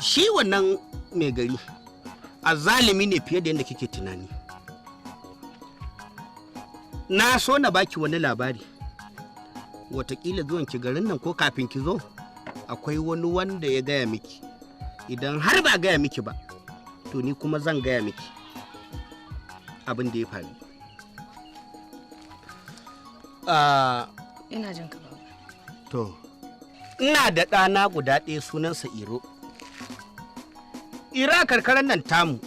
shi wannan mai gari azzalimi ne fiye da yadda kike tunani. Na so na baki wani labari, watakila zuwan ki garin nan ko kafin ki zo akwai wani wanda ya gaya miki. Idan har ba gaya miki ba, to ni kuma zan gaya miki abin da ya faru. Ina jin ka baba. To, ina da ɗana guda ɗaya sunansa Iro. Ira karkarar nan tamu,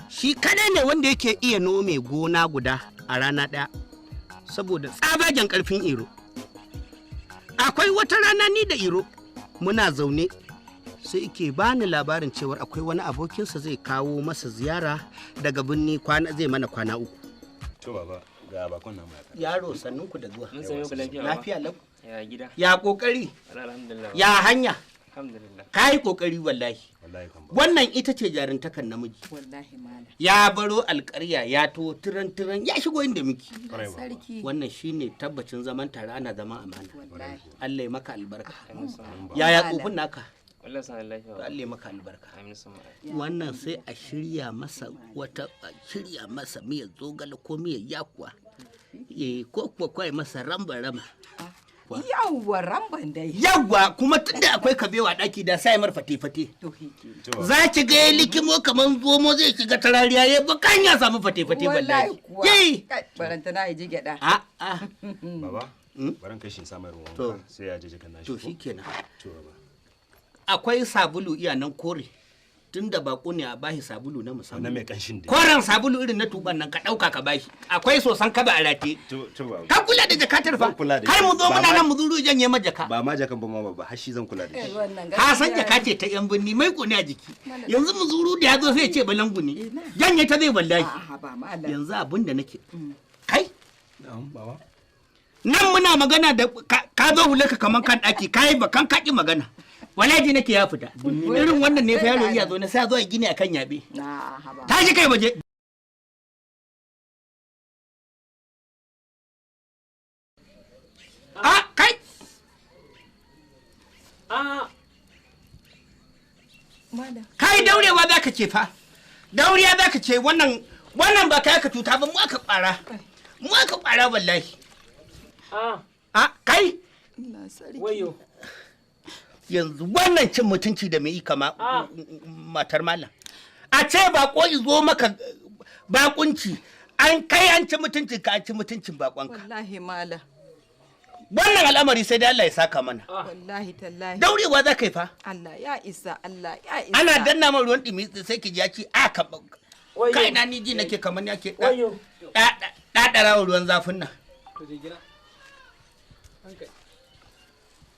shi kadai ne wanda yake iya nome gona guda a rana ɗaya, saboda tsabagen ƙarfin Iro. Akwai wata rana ni da Iro muna zaune, sai ke bani labarin cewar akwai wani abokinsa zai kawo masa ziyara daga birni zai mana kwana 3. To baba, ga bakon nan mai. Yaro sannunku da zuwa. Mun same ku lafiya. Lafiya lau. Ya gida. Ya kokari. Alhamdulillah. Ya hanya. Alhamdulillah. Kai kokari wallahi. Wallahi kan. Wannan ita ce jarintakan namiji. Wallahi malam. Ya baro alƙarya ya to tiran ya shigo inda miki. Sarki. Wannan shine tabbacin zaman tare ana zaman amana. Wallahi. Allah ya maka albarka. Yaya tsofin naka? Allah sa lafiya. Allah ya maka albarka. Amin sama. Wannan sai a shirya masa miyar zogale ko miyar yakuwa. Ko kuwa kwai masa ramba. Yawwa ramban dai. Yawwa kuma tunda akwai kabewa daki da sai mar fate-fate. Za ki ga likimo kaman zomo zai shiga tarariya ya bakan ya samu fate-fate wallahi. Yayi. Baranta na ji gyada. Baba, baran kai shi samar ruwan sai ya je kan nashi. To shikenan. To baba. Akwai sabulu iya nan kore. Tunda bako ne a bashi sabulu na musamman. Wannan mai kanshin dai. Koren sabulu irin na tuban nan ka dauka ka bashi. Akwai sosan kaba a rate. To baba. Ka kula da jakatar fa. Kai mu zo muna nan mu zuru janye ma jaka. Ba ma jakan ba ma baba, har shi zan kula da shi. Ka san jaka ce ta yan binni mai ko ne a jiki. Yanzu mu zuru da yazo sai ya ce balangu ne. Janye ta zai wallahi. Yanzu abin da nake. Kai? Na'am baba. Nan muna magana da ka zo hulaka kaman kan daki kai ba kan kaki magana. Wallahi nake ya fita. Irin wannan ne fa yaro iya zo na sai zo ya gine akan yabe. Tashi kai waje. Kai. Kai daurewa zaka ce fa. Dauriya zaka ce wannan ba kai ka tuta ba mu aka ƙara. Mu aka ƙara wallahi. Kai. Wayo. Yanzu wannan cin mutunci da mai kama matar malam. A ce bako izo maka bakunci an kai an ci mutunci ka an ci mutuncin bakonka. Wallahi malam. Wannan al'amari sai dai Allah ya saka mana. Wallahi tallahi. Daurewa za ka yi fa. Allah ya isa, Allah ya isa. Ana danna min ruwan dumi sai ki ji ya ci a ka kai na ni ji nake kamar yake ɗaɗara ruwan zafin nan.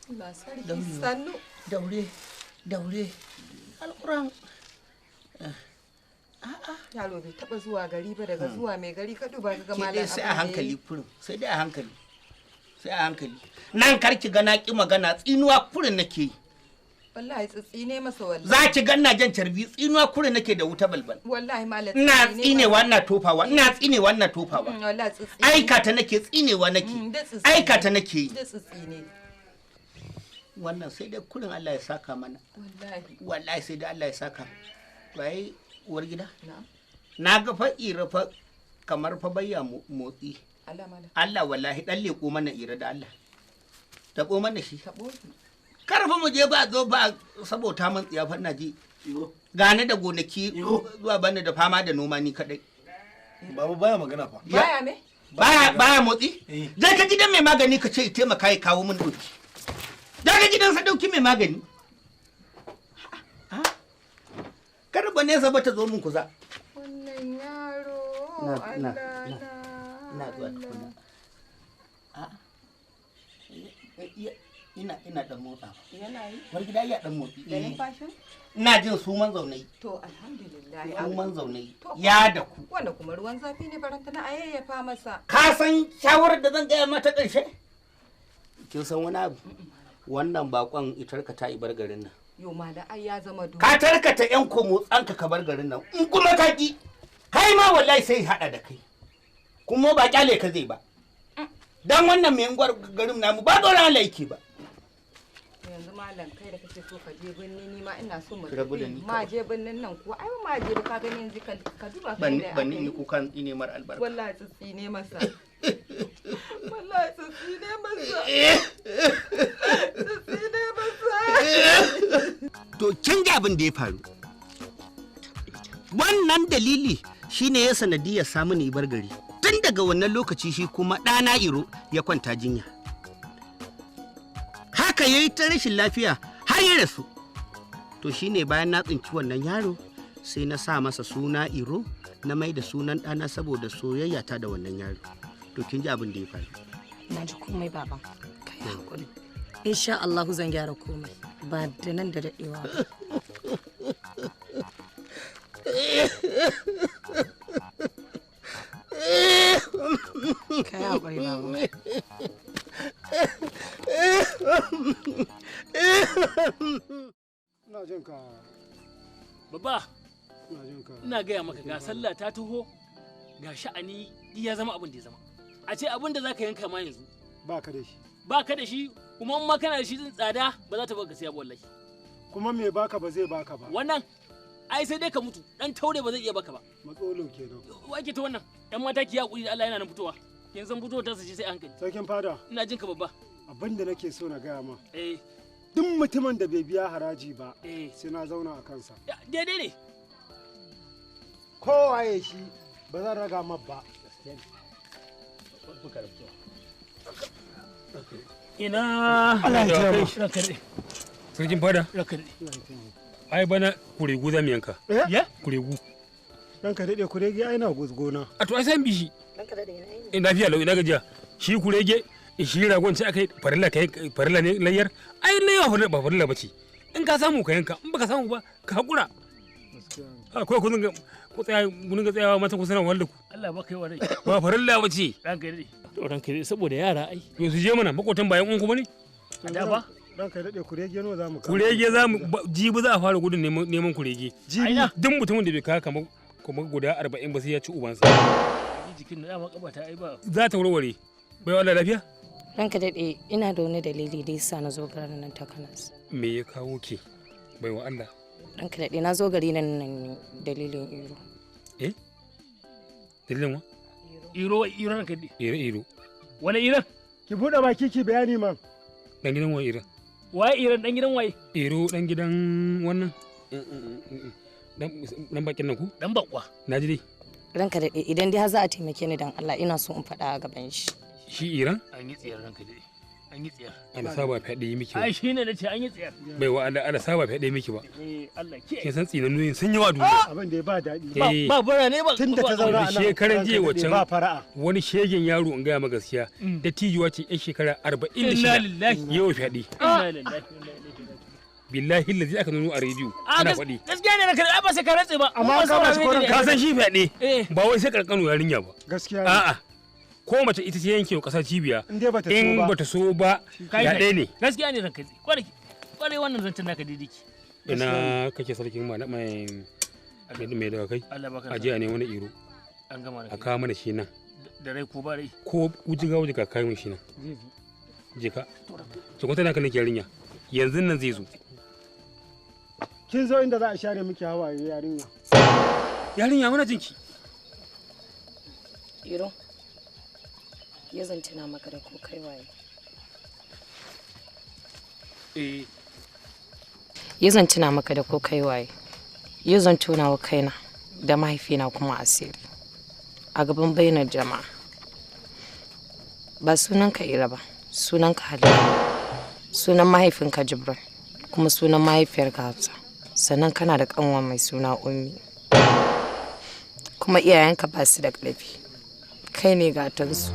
Allah sarki sannu. Daure. Alƙur'an. Yaro bai taɓa zuwa gari ba daga zuwa mai gari ka duba ga malam. Sai a hankali kurin, sai dai a hankali. Nan karki ga na ki magana tsinuwa kurin nake yi. Wallahi tsitsi ne masa wallahi. Za ki ganna jan carbi tsinuwa kurin nake da wuta balbal. Wallahi malam. Ina tsinewa ina tofawa. Wallahi tsitsi. Aikata nake tsinewa nake. Aikata nake yi. Da tsitsi ne. Wannan sai dai kurin Allah ya saka mana. Wallahi sai dai Allah ya saka. Wai uwar gida? Na ga fa ira fa kamar fa bayya motsi. Allah wallahi dan leko mana ira da Allah. Tabo mana shi. Karfa mu je ba zo ba saboda mun tsiya fa ina ji. Gane da gonaki zuwa bani da fama da noma ni kadai. Baba baya magana fa. Baya me? Baya motsi? Zai ka gidan mai magani ka ce taimaka ya kawo min doki. Daga gidansa dauki mai magani. Kar ba nesa ba ta zo min kusa. Wannan yaro na zuwa tukuna. Ina dan motsa. Yana yi? Wani gida iya dan motsi. Da numfashin? Ina jin suman zaunai. To alhamdulillah. Suman zaunai. Ya da ku. Wanda kuma ruwan zafi ne baranta na ayayyafa masa. Ka san shawarar da zan gaya mata ƙarshe? Kin san wani abu? Wannan bakon itarka ta ibar garin nan. Yo ma da ai ya zama dole. Ka tarkata yan komotsanka ka bar garin nan. In kuma ka ki, kai ma wallahi sai hada da kai. Kuma ba kyale ka zai ba. Dan wannan mai ngwar garin namu ba dole Allah yake ba. Yanzu malam kai da kake so ka je binni ni ma ina so mu tafi ma je binnin nan ko ai ma je ka gani yanzu ka duba kai da ban ni kukan ine mar albarka wallahi tsitsi ne masa wallahi tsitsi ne masa tsitsi ne masa to kin ga abin da ya faru wannan dalili shine ya sanadiyar samu ni bar gari tun daga wannan lokaci shi kuma ɗana iro ya kwanta jinya haka ya yi ta rashin lafiya har ya rasu to shine bayan na tsinci wannan yaro sai na sa masa suna iro na mai da sunan ɗana saboda soyayya ta da wannan yaro to kin ji abin da ya faru na ji komai baban kai hakuri insha Allah zan gyara komai ba da nan da daɗewa ba kai hakuri baban ina jin ka baba ina jin ka ina gaya maka ga sallah ta taho ga sha'ani ya zama abin da ya zama a ce abin da zaka yanka ma yanzu ba ka da shi ba ka da shi kuma in ma kana da shi din tsada ba za ta baka siya ba wallahi kuma me baka ba zai baka ba wannan ai sai dai ka mutu dan taure ba zai iya baka ba matsolin kenan wake ta wannan yan mata ki hakuri da Allah yana nan fitowa yanzu fitowa ta sace sai hankali sarkin fada ina jin ka babba abin da nake so na gaya ma eh duk mutumin da bai biya haraji ba sai na zauna a kansa daidai ne kowaye shi ba zan raga ma ba ina Allah ya kai sarkin fada ranka ai bana kuregu zamu yanka ya kuregu ranka dade kurege ai na gona a to ai san bishi ranka da ina ina lafiya lau ina gajiya shi kurege shi ragon ce akai farilla ne layyar ai layya ba farilla bace in ka samu ka yanka in baka samu ba ka hakura ko kun ga ku tsaya kun ga tsayawa mata kusa nan wallaku Allah ba kai wa rai ba farilla bace ranka dai to ranka dai saboda yara ai to su je mana makotan bayan uwan ku bane da ba ranka dade kurege no zamu kurege zamu jibi za a fara gudun neman kurege jibi duk mutumin da bai kawo kamar guda 40 ba sai ya ci ubansa jikin da dama kabata ai ba za ta warware bai wala lafiya ranka daɗe ina da wani dalili da yasa na zo garin nan ta kanas me ya kawo ke bai wa Allah ranka daɗe na zo gari nan dalilin iro dalilin wa iro ranka dai iro wani iran ki bude baki ki bayani man dan gidan wa iro waye iran dan gidan waye iro dan gidan wannan dan bakin nan ku dan bakwa naji dai ranka daɗe idan dai har za a taimake ni dan Allah ina so in faɗa a gaban shi shi iran an yi tsiyar ranka dai an yi tsiyar ana saba fyaɗe miki ai shine nace an yi tsiyar bai wa Allah ana saba fyaɗe miki ba Allah ke kin san tsinannu sun yi wa duniya abin da ya ba daɗi ba bara ne ba tunda ta zauna a nan shekaran jiya wacan ba fara'a wani shegen yaro in gaya maka gaskiya da tijuwa ce yan shekara 46 yau fyaɗe inna lillahi billahi lazi aka nuno a rediyo ana faɗi gaskiya ne ranka ai ba sai ka rantse ba amma ka ba shi koran ka san shi fyaɗe ba wai sai karkano yarinya ba gaskiya a'a ko mace ita ce yanke kasar cibiya in dai bata so ba ya ɗaya ne gaskiya ne ranka kwarai wannan zancen naka didiki ina kake sarkin mai da kai a jiya ne wani iro an gama a kawo mana shi nan da rai ko ba rai ko wujiga kawo shi nan je ka to kwanta naka nake yarinya yanzu nan zai zo kin zo inda za a share miki hawaye yarinya muna jinki iro ya zance na maka da ko kai waye ya zance na maka da ko kai waye ya zance na wa kaina da mahaifina kuma asiri a gaban bainar jama'a ba sunanka ira ba sunanka hali sunan mahaifinka jibril kuma sunan mahaifiyarka hafsa sannan kana da kanwa mai suna ummi kuma iyayenka ba su da ƙarfi kai ne gatansu